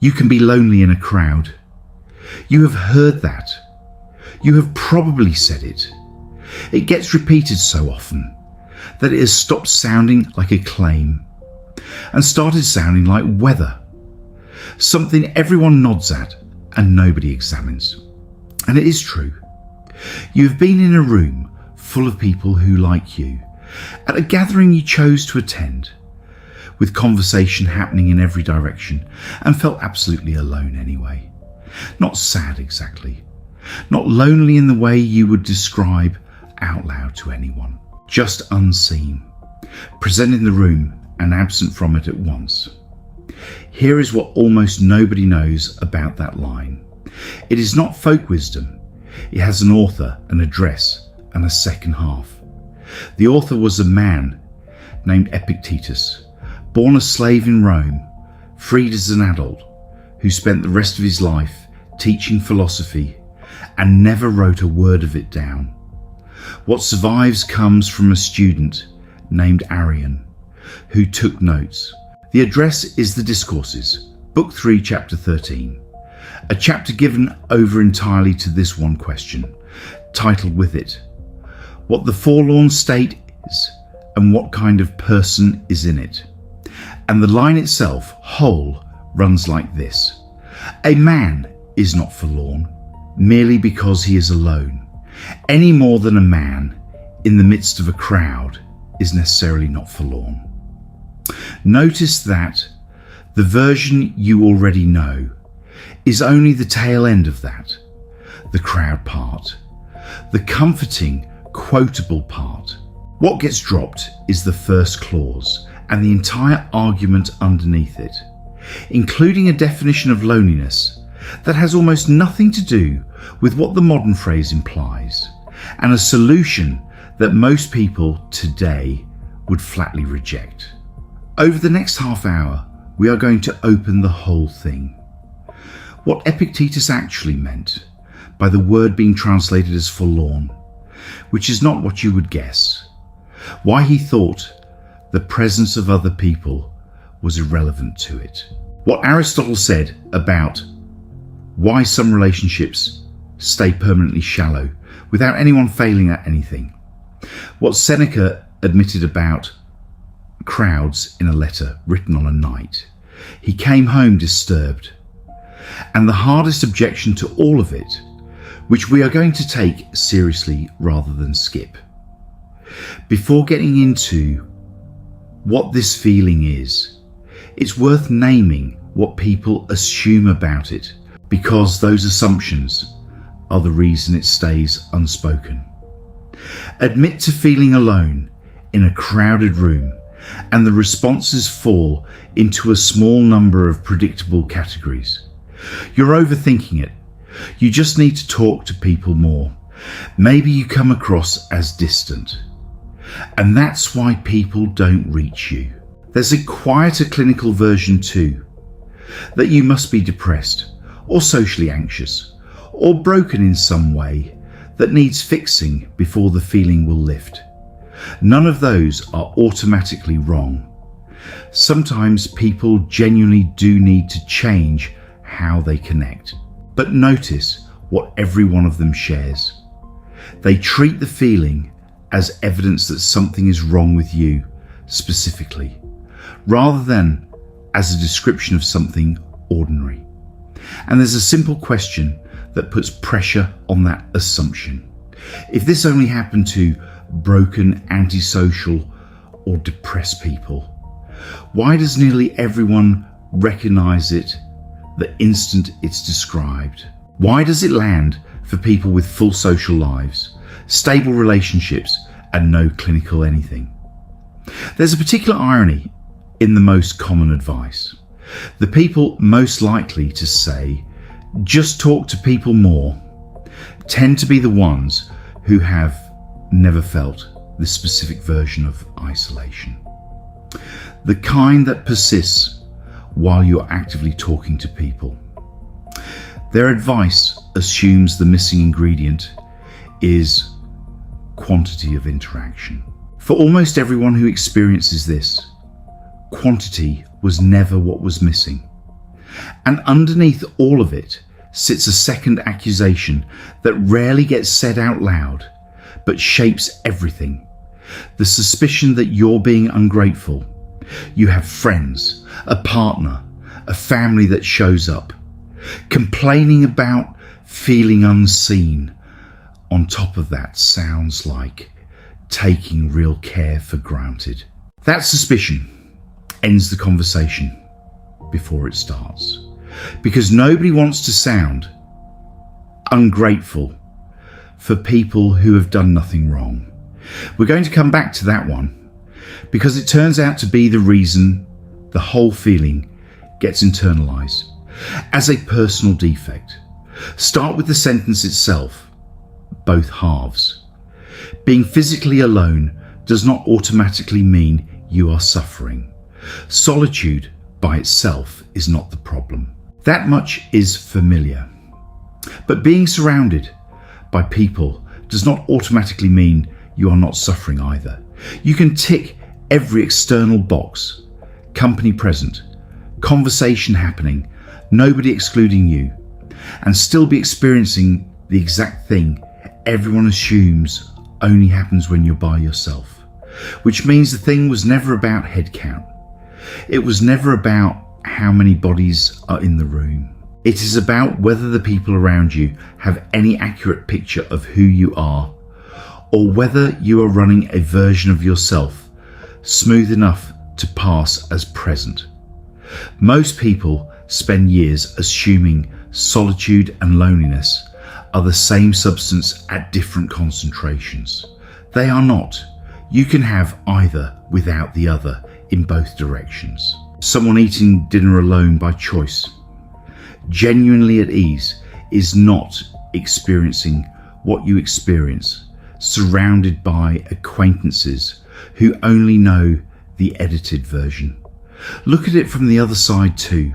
You can be lonely in a crowd. You have heard that. You have probably said it. It gets repeated so often that it has stopped sounding like a claim and started sounding like weather, something everyone nods at and nobody examines. And it is true. You have been in a room full of people who like you, at a gathering you chose to attend, with conversation happening in every direction, and felt absolutely alone anyway. Not sad exactly, not lonely in the way you would describe out loud to anyone, just unseen, present in the room and absent from it at once. Here is what almost nobody knows about that line. It is not folk wisdom. It has an author, an address, and a second half. The author was a man named Epictetus, born a slave in Rome, freed as an adult, who spent the rest of his life teaching philosophy and never wrote a word of it down. What survives comes from a student named Arrian, who took notes. The address is the Discourses, Book 3, Chapter 13, a chapter given over entirely to this one question, titled with it, what the forlorn state is and what kind of person is in it. And the line itself, whole, runs like this. A man is not forlorn merely because he is alone, any more than a man in the midst of a crowd is necessarily not forlorn. Notice that the version you already know is only the tail end of that, the crowd part, the comforting, quotable part. What gets dropped is the first clause and the entire argument underneath it, including a definition of loneliness that has almost nothing to do with what the modern phrase implies, and a solution that most people today would flatly reject. Over the next half hour, we are going to open the whole thing. What Epictetus actually meant by the word being translated as forlorn, which is not what you would guess. Why he thought the presence of other people was irrelevant to it. What Aristotle said about why some relationships stay permanently shallow without anyone failing at anything. What Seneca admitted about crowds in a letter written on a night. He came home disturbed. And the hardest objection to all of it, which we are going to take seriously rather than skip. Before getting into what this feeling is, it's worth naming what people assume about it, because those assumptions are the reason it stays unspoken. Admit to feeling alone in a crowded room, and the responses fall into a small number of predictable categories. You're overthinking it. You just need to talk to people more. Maybe you come across as distant. And that's why people don't reach you. There's a quieter clinical version too, that you must be depressed or socially anxious or broken in some way that needs fixing before the feeling will lift. None of those are automatically wrong. Sometimes people genuinely do need to change how they connect. But notice what every one of them shares. They treat the feeling as evidence that something is wrong with you specifically, rather than as a description of something ordinary. And there's a simple question that puts pressure on that assumption. If this only happened to broken, antisocial, or depressed people, why does nearly everyone recognize it the instant it's described? Why does it land for people with full social lives, stable relationships, and no clinical anything? There's a particular irony in the most common advice. The people most likely to say, just talk to people more, tend to be the ones who have never felt this specific version of isolation. The kind that persists while you're actively talking to people. Their advice assumes the missing ingredient is quantity of interaction. For almost everyone who experiences this, quantity was never what was missing. And underneath all of it sits a second accusation that rarely gets said out loud, but shapes everything. The suspicion that you're being ungrateful. You have friends, a partner, a family that shows up. Complaining about feeling unseen on top of that sounds like taking real care for granted. That suspicion ends the conversation before it starts, because nobody wants to sound ungrateful for people who have done nothing wrong. We're going to come back to that one, because it turns out to be the reason the whole feeling gets internalized as a personal defect. Start with the sentence itself, both halves. Being physically alone does not automatically mean you are suffering. Solitude by itself is not the problem. That much is familiar. But being surrounded by people does not automatically mean you are not suffering either. You can tick every external box: company present, conversation happening, nobody excluding you, and still be experiencing the exact thing everyone assumes only happens when you're by yourself. Which means the thing was never about head count. It was never about how many bodies are in the room. It is about whether the people around you have any accurate picture of who you are, or whether you are running a version of yourself smooth enough to pass as present. Most people spend years assuming solitude and loneliness are the same substance at different concentrations. They are not. You can have either without the other in both directions. Someone eating dinner alone by choice, genuinely at ease, is not experiencing what you experience, surrounded by acquaintances who only know the edited version. Look at it from the other side too.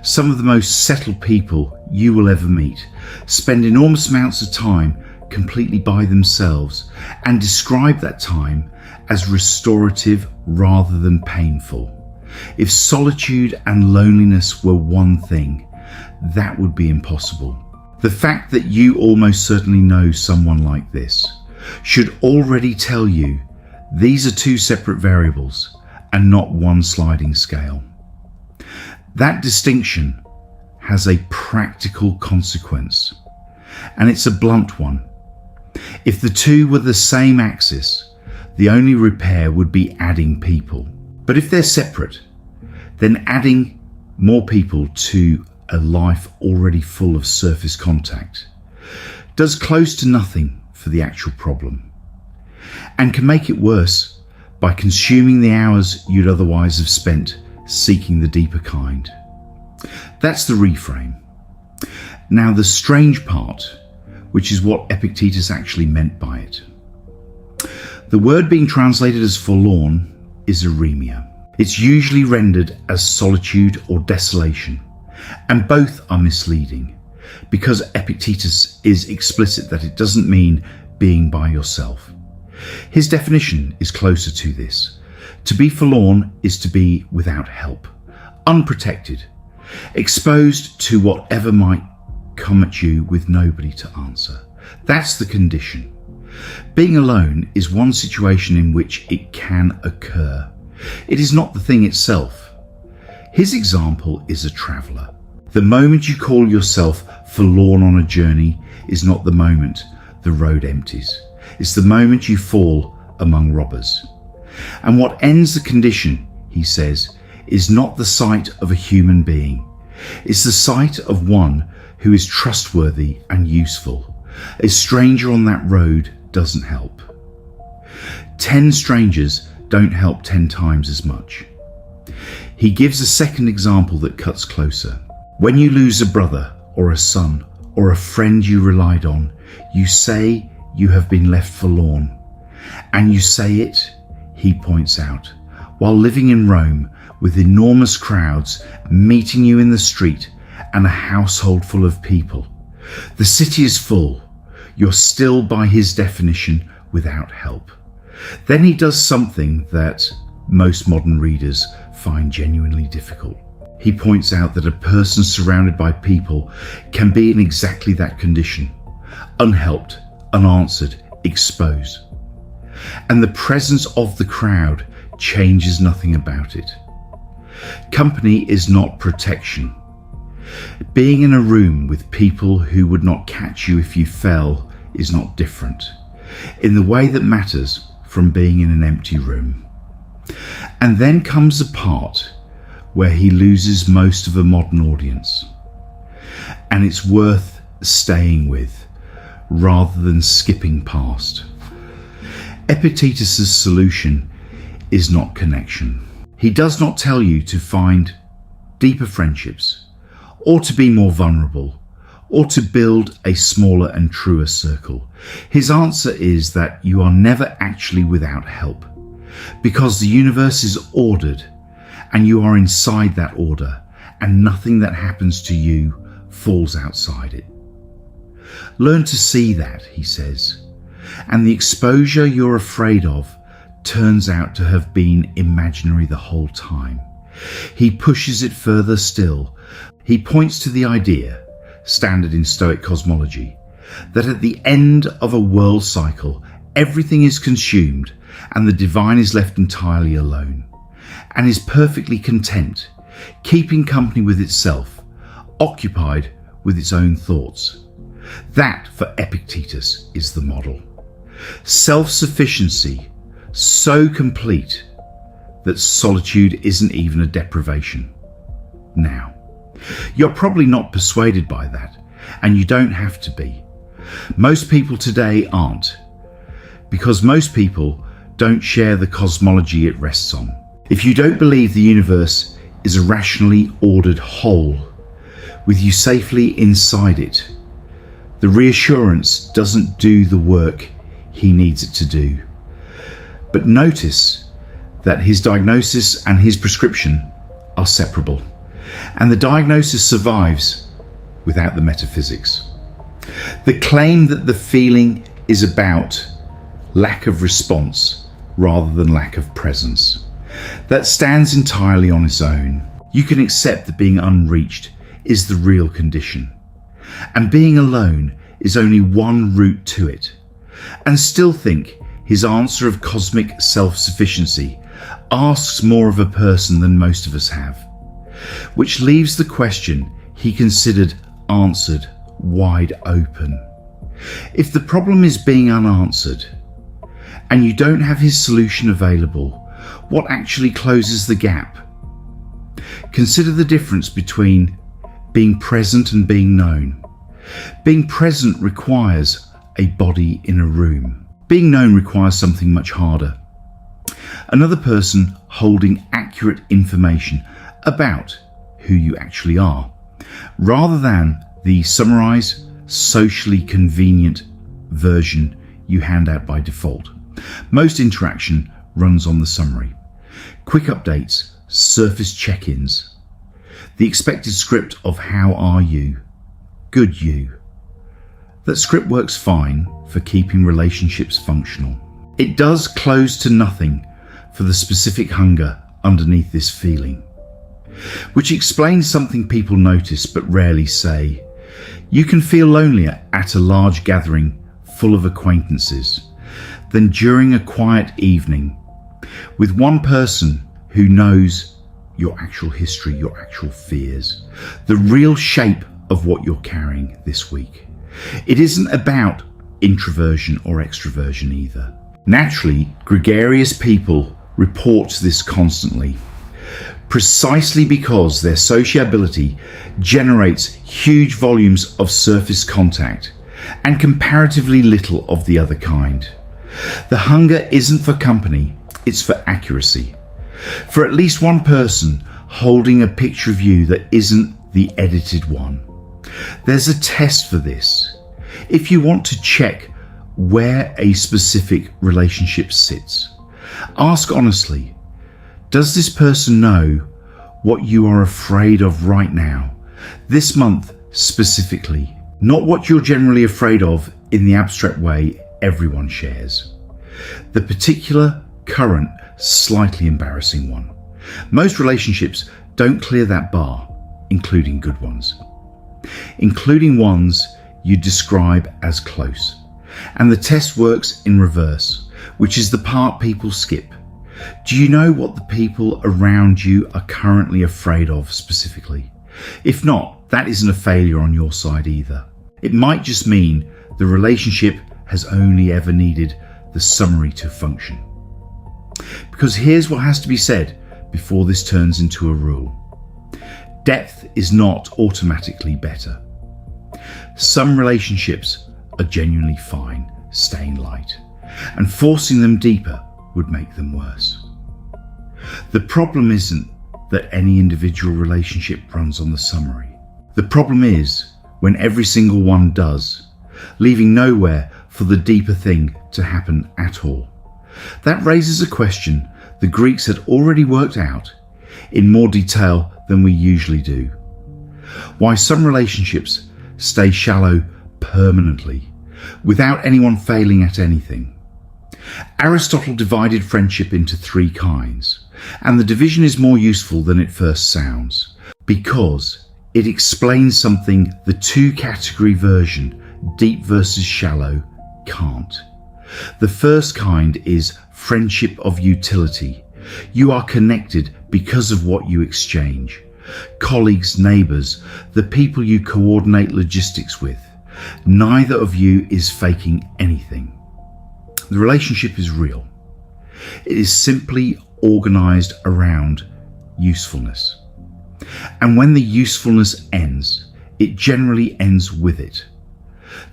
Some of the most settled people you will ever meet spend enormous amounts of time completely by themselves and describe that time as restorative rather than painful. If solitude and loneliness were one thing, that would be impossible. The fact that you almost certainly know someone like this should already tell you these are two separate variables and not one sliding scale. That distinction has a practical consequence, and it's a blunt one. If the two were the same axis, the only repair would be adding people. But if they're separate, then adding more people to a life already full of surface contact does close to nothing for the actual problem, and can make it worse by consuming the hours you'd otherwise have spent seeking the deeper kind. That's the reframe. Now the strange part, which is what Epictetus actually meant by it. The word being translated as forlorn is arimia. It's usually rendered as solitude or desolation, and both are misleading, because Epictetus is explicit that it doesn't mean being by yourself. His definition is closer to this. To be forlorn is to be without help, unprotected, exposed to whatever might come at you with nobody to answer. That's the condition. Being alone is one situation in which it can occur. It is not the thing itself. His example is a traveller. The moment you call yourself forlorn on a journey is not the moment the road empties. It's the moment you fall among robbers. And what ends the condition, he says, is not the sight of a human being. It's the sight of one who is trustworthy and useful. A stranger on that road doesn't help. 10 strangers don't help 10 times as much. He gives a second example that cuts closer. When you lose a brother or a son or a friend you relied on, you say you have been left forlorn. And you say it, he points out, while living in Rome with enormous crowds meeting you in the street and a household full of people. The city is full. You're still, by his definition, without help. Then he does something that most modern readers find genuinely difficult. he points out that a person surrounded by people can be in exactly that condition, unhelped, unanswered, exposed. And the presence of the crowd changes nothing about it. Company is not protection. Being in a room with people who would not catch you if you fell is not different, in the way that matters from being in an empty room. And then comes a part where he loses most of a modern audience. And it's worth staying with rather than skipping past. Epictetus' solution is not connection. He does not tell you to find deeper friendships, or to be more vulnerable, or to build a smaller and truer circle. His answer is that you are never actually without help, because the universe is ordered, and you are inside that order, and nothing that happens to you falls outside it. Learn to see that, he says, and the exposure you're afraid of turns out to have been imaginary the whole time. He pushes it further still. He points to the idea, standard in Stoic cosmology, that at the end of a world cycle, everything is consumed and the divine is left entirely alone, and is perfectly content, keeping company with itself, occupied with its own thoughts. That, for Epictetus, is the model. Self-sufficiency, so complete that solitude isn't even a deprivation. Now, you're probably not persuaded by that, and you don't have to be. Most people today aren't, because most people don't share the cosmology it rests on. If you don't believe the universe is a rationally ordered whole, with you safely inside it, the reassurance doesn't do the work he needs it to do. But notice that his diagnosis and his prescription are separable, and the diagnosis survives without the metaphysics. The claim that the feeling is about lack of response rather than lack of presence, that stands entirely on its own. You can accept that being unreached is the real condition, and being alone is only one route to it, and still think his answer of cosmic self-sufficiency asks more of a person than most of us have, which leaves the question he considered answered wide open. If the problem is being unanswered, and you don't have his solution available, what actually closes the gap? Consider the difference between being present and being known. Being present requires a body in a room. Being known requires something much harder. Another person holding accurate information about who you actually are, rather than the summarized, socially convenient version you hand out by default. Most interaction runs on the summary. Quick updates, surface check-ins, the expected script of how are you, good you. That script works fine for keeping relationships functional. It does close to nothing for the specific hunger underneath this feeling, which explains something people notice but rarely say. You can feel lonelier at a large gathering full of acquaintances than during a quiet evening with one person who knows your actual history, your actual fears, the real shape of what you're carrying this week. It isn't about introversion or extroversion either. Naturally, gregarious people report this constantly, precisely because their sociability generates huge volumes of surface contact and comparatively little of the other kind. The hunger isn't for company, it's for accuracy. For at least one person holding a picture of you that isn't the edited one. There's a test for this. If you want to check where a specific relationship sits, ask honestly, does this person know what you are afraid of right now, this month specifically? Not what you're generally afraid of in the abstract way everyone shares. The particular, current, slightly embarrassing one. Most relationships Don't clear that bar, including good ones. Including ones you describe as close. And the test works in reverse, which is the part people skip. Do you know what the people around you are currently afraid of specifically? If not, that isn't a failure on your side either. It might just mean the relationship has only ever needed the summary to function. Because here's what has to be said before this turns into a rule. Depth is not automatically better. Some relationships are genuinely fine staying light, and forcing them deeper would make them worse. The problem isn't that any individual relationship runs on the summary. The problem is when every single one does, leaving nowhere for the deeper thing to happen at all. That raises a question the Greeks had already worked out in more detail than we usually do. Why some relationships stay shallow permanently, without anyone failing at anything. Aristotle divided friendship into 3 kinds, and the division is more useful than it first sounds, because it explains something the 2-category version, deep versus shallow, can't. The first kind is friendship of utility. You are connected because of what you exchange. Colleagues, neighbours, the people you coordinate logistics with. Neither of you is faking anything. The relationship is real. It is simply organised around usefulness. And when the usefulness ends, it generally ends with it.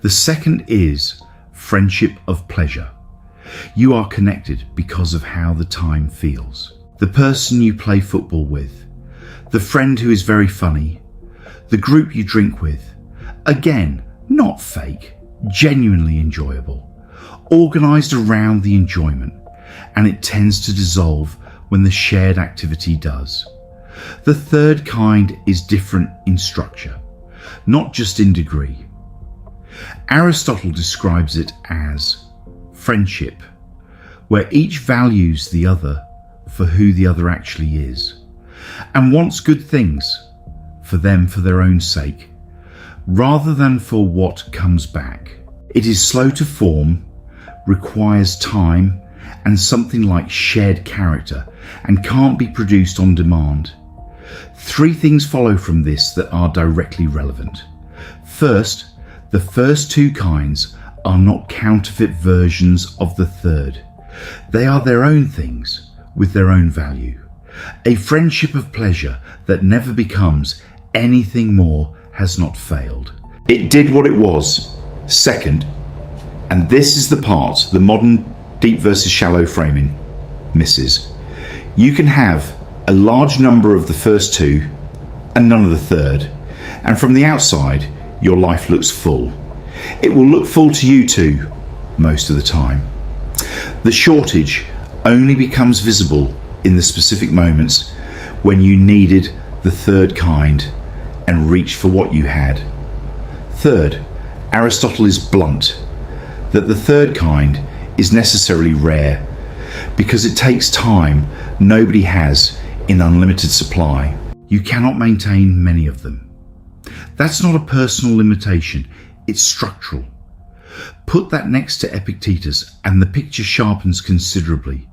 The second is friendship of pleasure. You are connected because of how the time feels. The person you play football with, the friend who is very funny, the group you drink with. Again, not fake, genuinely enjoyable, organised around the enjoyment, and it tends to dissolve when the shared activity does. The third kind is different in structure, not just in degree. Aristotle describes it as friendship, where each values the other for who the other actually is, and wants good things for them for their own sake, rather than for what comes back. It is slow to form, requires time and something like shared character, and can't be produced on demand. 3 things follow from this that are directly relevant. First, the first 2 kinds are not counterfeit versions of the third. They are their own things with their own value. A friendship of pleasure that never becomes anything more has not failed. It did what it was. Second, and this is the part the modern deep versus shallow framing misses. You can have a large number of the first 2 and none of the third, and from the outside your life looks full. It will look full to you too, most of the time. The shortage only becomes visible in the specific moments when you needed the third kind and reached for what you had. Third, Aristotle is blunt that the third kind is necessarily rare because it takes time nobody has in unlimited supply. You cannot maintain many of them. That's not a personal limitation, it's structural. Put that next to Epictetus and the picture sharpens considerably.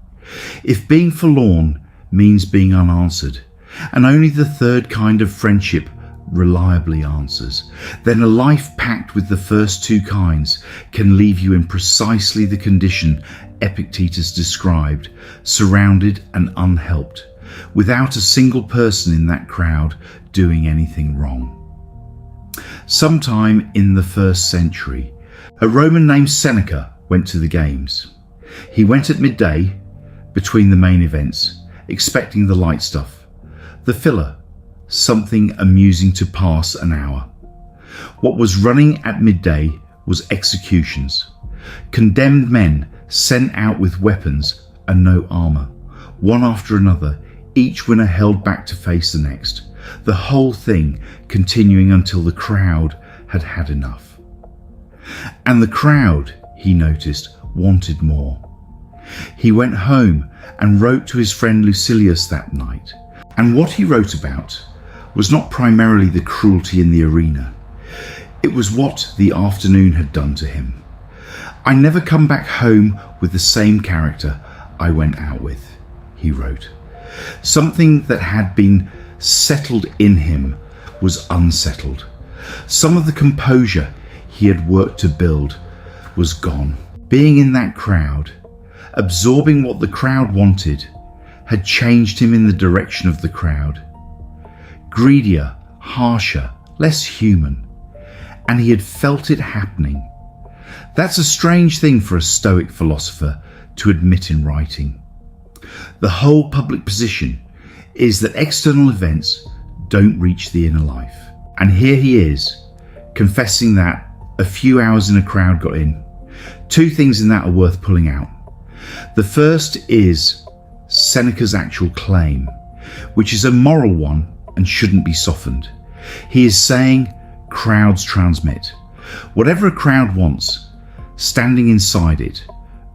If being forlorn means being unanswered, and only the third kind of friendship reliably answers, then a life packed with the first 2 kinds can leave you in precisely the condition Epictetus described, surrounded and unhelped, without a single person in that crowd doing anything wrong. Sometime in the 1st century, a Roman named Seneca went to the games. He went at midday, between the main events, expecting the light stuff, the filler, something amusing to pass an hour. What was running at midday was executions. Condemned men sent out with weapons and no armour, one after another, each winner held back to face the next, the whole thing continuing until the crowd had had enough. And the crowd, he noticed, wanted more. He went home and wrote to his friend Lucilius that night. And what he wrote about was not primarily the cruelty in the arena. It was what the afternoon had done to him. "I never come back home with the same character I went out with," he wrote. Something that had been settled in him was unsettled. Some of the composure he had worked to build was gone. Being in that crowd, absorbing what the crowd wanted, had changed him in the direction of the crowd. Greedier, harsher, less human, and he had felt it happening. That's a strange thing for a Stoic philosopher to admit in writing. The whole public position is that external events don't reach the inner life. And here he is, confessing that a few hours in a crowd got in. Two things in that are worth pulling out. The first is Seneca's actual claim, which is a moral one and shouldn't be softened. He is saying crowds transmit. Whatever a crowd wants, standing inside it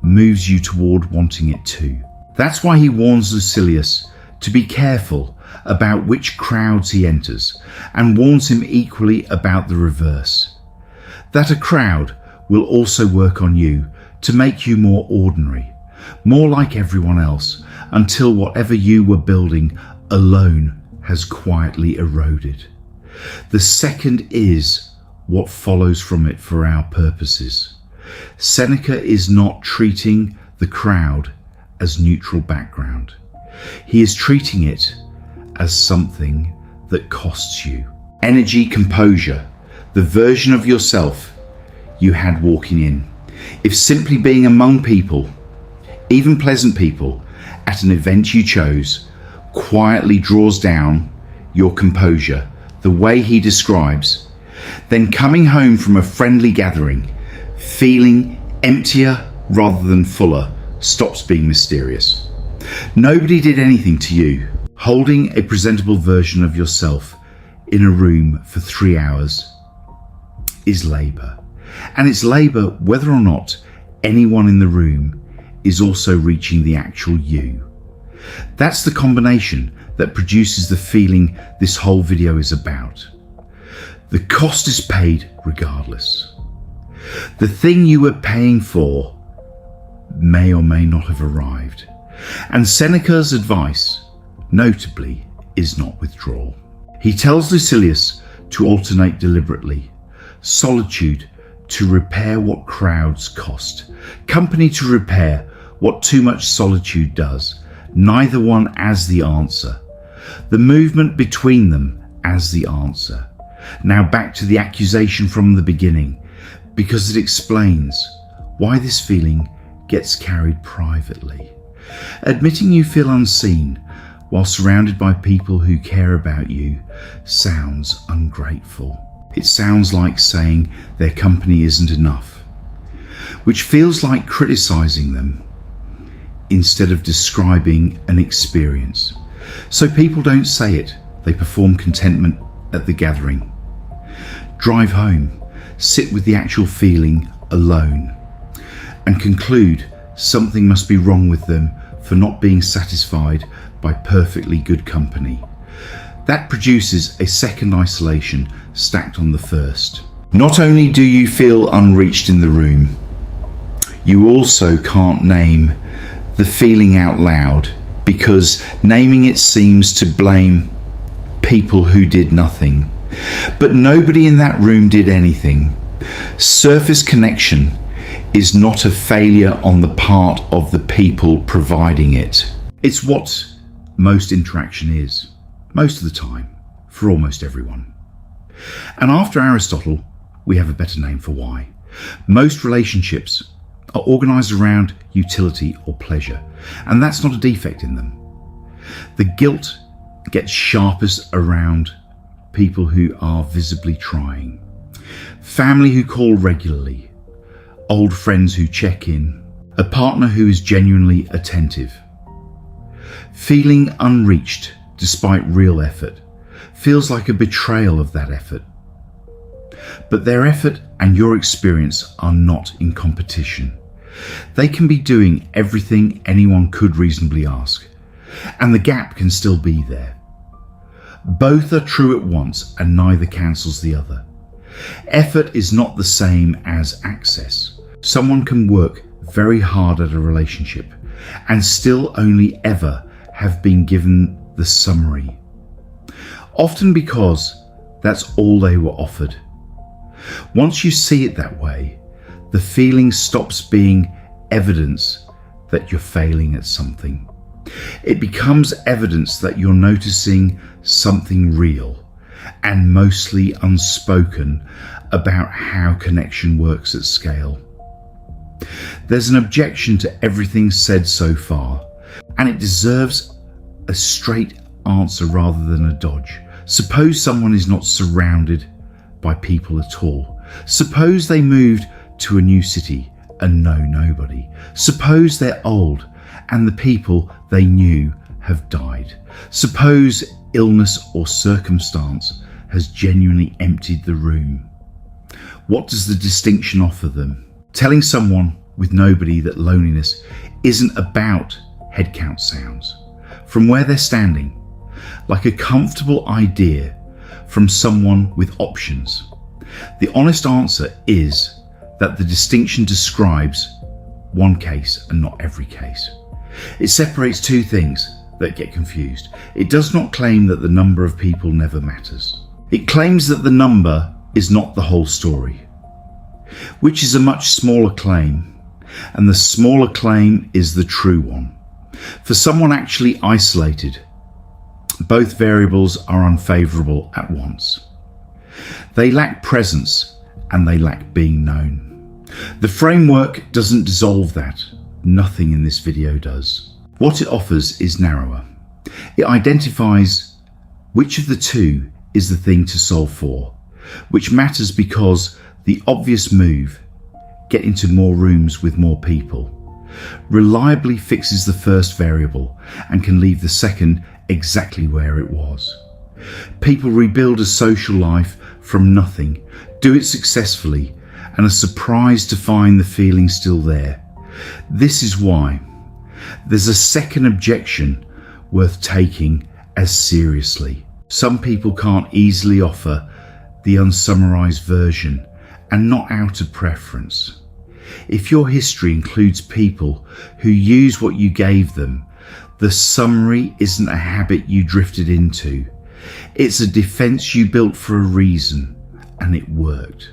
moves you toward wanting it too. That's why he warns Lucilius to be careful about which crowds he enters, and warns him equally about the reverse. That a crowd will also work on you to make you more ordinary, more like everyone else, until whatever you were building alone has quietly eroded. The second is what follows from it for our purposes. Seneca is not treating the crowd as neutral background. He is treating it as something that costs you. Energy, composure, the version of yourself you had walking in. If simply being among people, even pleasant people, at an event you chose, quietly draws down your composure the way he describes, then coming home from a friendly gathering, feeling emptier rather than fuller, stops being mysterious. Nobody did anything to you. Holding a presentable version of yourself in a room for 3 hours is labour. And it's labour whether or not anyone in the room is also reaching the actual you. That's the combination that produces the feeling this whole video is about. The cost is paid regardless. The thing you were paying for may or may not have arrived. And Seneca's advice, notably, is not withdrawal. He tells Lucilius to alternate deliberately, solitude to repair what crowds cost, company to repair what too much solitude does, neither one as the answer, the movement between them as the answer. Now back to the accusation from the beginning, because it explains why this feeling gets carried privately. Admitting you feel unseen while surrounded by people who care about you sounds ungrateful. It sounds like saying their company isn't enough, which feels like criticizing them instead of describing an experience. So people don't say it, they perform contentment at the gathering. Drive home, sit with the actual feeling alone, and conclude something must be wrong with them for not being satisfied by perfectly good company. That produces a second isolation stacked on the first. Not only do you feel unreached in the room, you also can't name the feeling out loud, because naming it seems to blame people who did nothing. But nobody in that room did anything. Surface connection is not a failure on the part of the people providing it. It's what most interaction is, most of the time, for almost everyone. And after Aristotle, we have a better name for why. Most relationships are organised around utility or pleasure, and that's not a defect in them. The guilt gets sharpest around people who are visibly trying. Family who call regularly, old friends who check in, a partner who is genuinely attentive. Feeling unreached despite real effort feels like a betrayal of that effort. But their effort and your experience are not in competition. They can be doing everything anyone could reasonably ask, and the gap can still be there. Both are true at once and neither cancels the other. Effort is not the same as access. Someone can work very hard at a relationship and still only ever have been given the summary, often because that's all they were offered. Once you see it that way, the feeling stops being evidence that you're failing at something. It becomes evidence that you're noticing something real and mostly unspoken about how connection works at scale. There's an objection to everything said so far, and it deserves a straight answer rather than a dodge. Suppose someone is not surrounded by people at all. Suppose they moved to a new city and know nobody. Suppose they're old and the people they knew have died. Suppose illness or circumstance has genuinely emptied the room. What does the distinction offer them? Telling someone with nobody that loneliness isn't about head count sounds from where they're standing, like a comfortable idea from someone with options. The honest answer is that the distinction describes one case and not every case. It separates two things that get confused. It does not claim that the number of people never matters. It claims that the number is not the whole story, which is a much smaller claim, and the smaller claim is the true one. For someone actually isolated, both variables are unfavourable at once. They lack presence and they lack being known. The framework doesn't dissolve that. Nothing in this video does. What it offers is narrower. It identifies which of the two is the thing to solve for, which matters because the obvious move, get into more rooms with more people, reliably fixes the first variable and can leave the second exactly where it was. People rebuild a social life from nothing, do it successfully, and are surprised to find the feeling still there. This is why there's a second objection worth taking as seriously. Some people can't easily offer the unsummarized version, and not out of preference. If your history includes people who use what you gave them, the summary isn't a habit you drifted into. It's a defense you built for a reason, and it worked.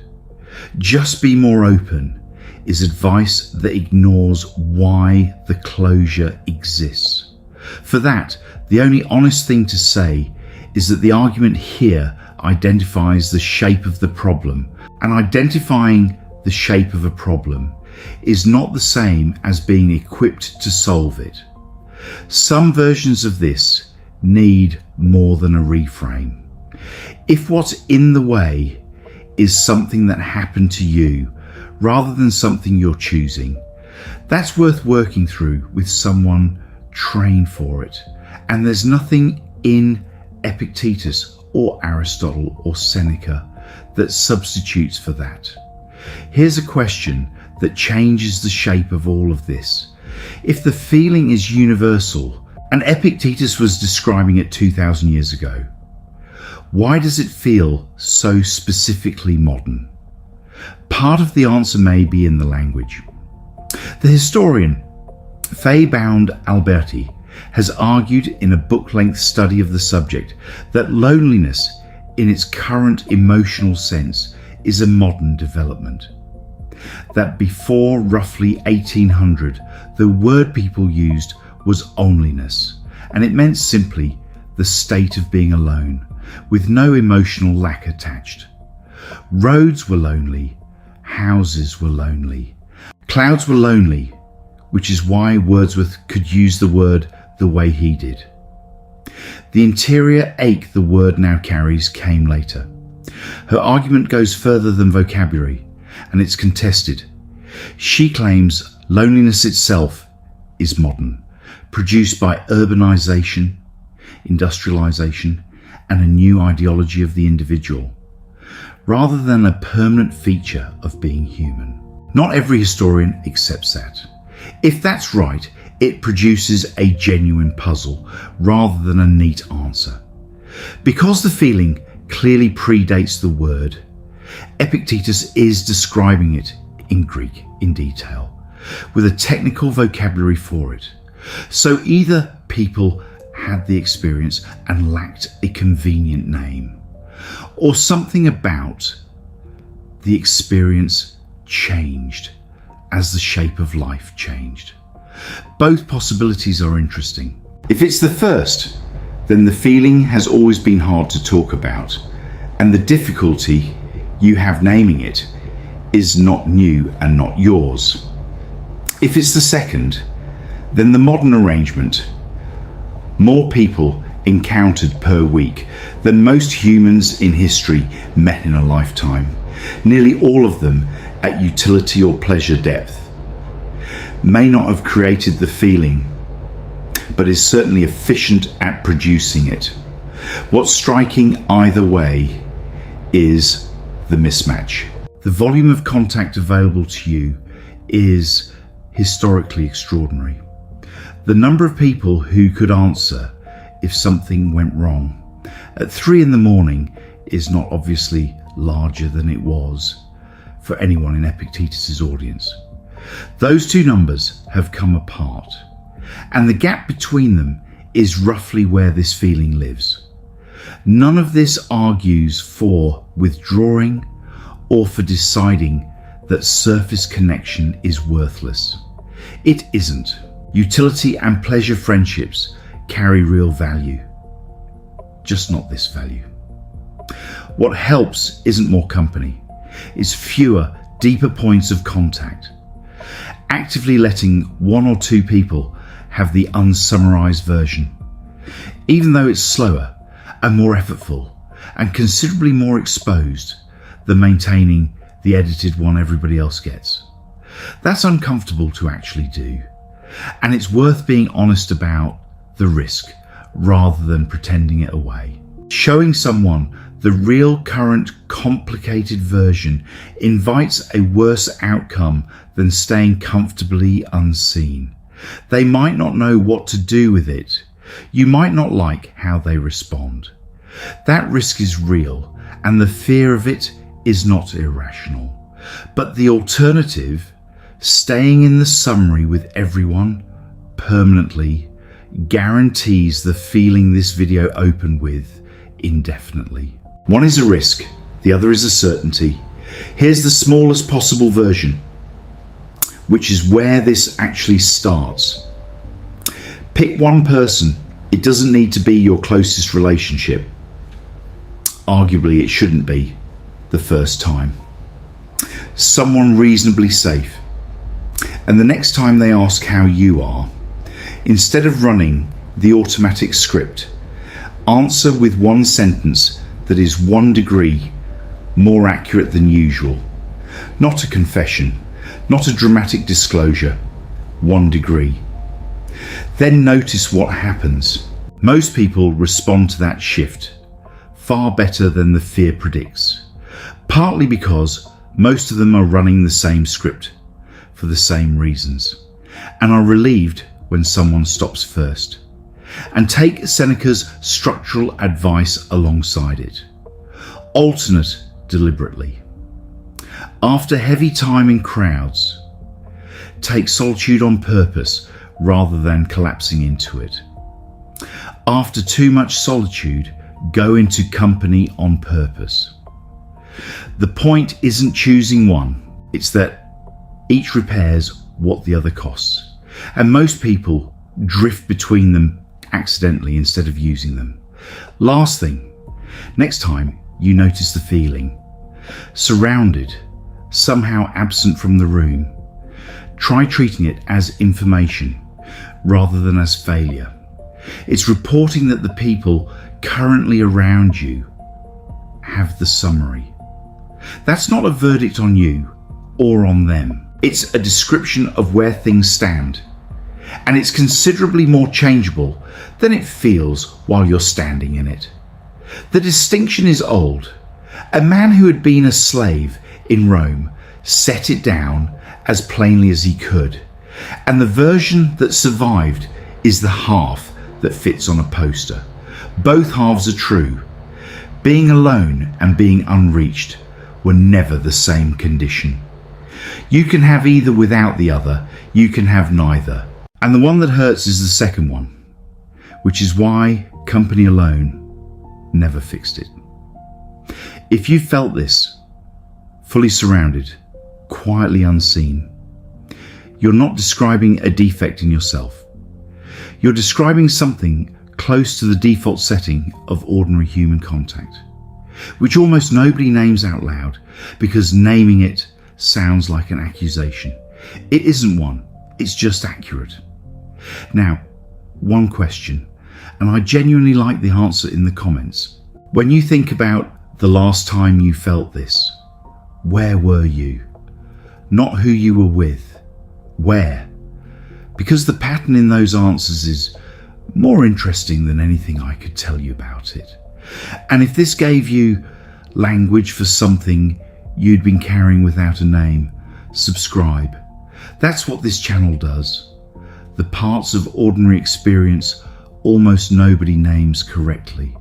Just be more open is advice that ignores why the closure exists. For that, the only honest thing to say is that the argument here identifies the shape of the problem, and identifying the shape of a problem is not the same as being equipped to solve it. Some versions of this need more than a reframe. If what's in the way is something that happened to you rather than something you're choosing, that's worth working through with someone trained for it. And there's nothing in Epictetus or Aristotle or Seneca that substitutes for that. Here's a question that changes the shape of all of this. If the feeling is universal, and Epictetus was describing it 2,000 years ago, why does it feel so specifically modern? Part of the answer may be in the language. The historian Faye-Bound Alberti has argued in a book-length study of the subject that loneliness in its current emotional sense is a modern development. That before roughly 1800, the word people used was onlyness, and it meant simply the state of being alone, with no emotional lack attached. Roads were lonely, houses were lonely, clouds were lonely, which is why Wordsworth could use the word the way he did. The interior ache the word now carries came later. Her argument goes further than vocabulary, and it's contested. She claims loneliness itself is modern, produced by urbanization, industrialization, and a new ideology of the individual, rather than a permanent feature of being human. Not every historian accepts that. If that's right, it produces a genuine puzzle rather than a neat answer. Because the feeling clearly predates the word, Epictetus is describing it in Greek in detail, with a technical vocabulary for it. So either people had the experience and lacked a convenient name, or something about the experience changed as the shape of life changed. Both possibilities are interesting. If it's the first, then the feeling has always been hard to talk about, and the difficulty you have naming it is not new and not yours. If it's the second, then the modern arrangement, more people encountered per week than most humans in history met in a lifetime, nearly all of them at utility or pleasure depth, may not have created the feeling, but is certainly efficient at producing it. What's striking either way is the mismatch. The volume of contact available to you is historically extraordinary. The number of people who could answer if something went wrong at 3 a.m. is not obviously larger than it was for anyone in Epictetus's audience. Those two numbers have come apart, and the gap between them is roughly where this feeling lives. None of this argues for withdrawing or for deciding that surface connection is worthless. It isn't. Utility and pleasure friendships carry real value, just not this value. What helps isn't more company, it's fewer, deeper points of contact. Actively letting 1 or 2 people have the unsummarized version, even though it's slower and more effortful and considerably more exposed than maintaining the edited one everybody else gets. That's uncomfortable to actually do, and it's worth being honest about the risk rather than pretending it away. Showing someone the real current complicated version invites a worse outcome than staying comfortably unseen. They might not know what to do with it. You might not like how they respond. That risk is real, and the fear of it is not irrational. But the alternative, staying in the summary with everyone permanently, guarantees the feeling this video opened with indefinitely. One is a risk, the other is a certainty. Here's the smallest possible version, which is where this actually starts. Pick one person. It doesn't need to be your closest relationship. Arguably, it shouldn't be the first time. Someone reasonably safe. And the next time they ask how you are, instead of running the automatic script, answer with one sentence that is 1 degree more accurate than usual. Not a confession, not a dramatic disclosure, 1 degree. Then notice what happens. Most people respond to that shift far better than the fear predicts, partly because most of them are running the same script for the same reasons, and are relieved when someone stops first. And take Seneca's structural advice alongside it. Alternate deliberately. After heavy time in crowds, take solitude on purpose rather than collapsing into it. After too much solitude, go into company on purpose. The point isn't choosing one, it's that each repairs what the other costs, and most people drift between them accidentally instead of using them. Last thing, next time you notice the feeling, surrounded, somehow absent from the room, try treating it as information rather than as failure. It's reporting that the people currently around you have the summary. That's not a verdict on you or on them. It's a description of where things stand, and it's considerably more changeable than it feels while you're standing in it. The distinction is old. A man who had been a slave in Rome set it down as plainly as he could, and the version that survived is the half that fits on a poster. Both halves are true. Being alone and being unreached were never the same condition. You can have either without the other, you can have neither. And the one that hurts is the second one, which is why company alone never fixed it. If you felt this, fully surrounded, quietly unseen, you're not describing a defect in yourself. You're describing something close to the default setting of ordinary human contact, which almost nobody names out loud because naming it sounds like an accusation. It isn't one, it's just accurate. Now, one question, and I genuinely like the answer in the comments. When you think about the last time you felt this, where were you? Not who you were with, where? Because the pattern in those answers is more interesting than anything I could tell you about it. And if this gave you language for something you'd been carrying without a name, subscribe. That's what this channel does. The parts of ordinary experience almost nobody names correctly.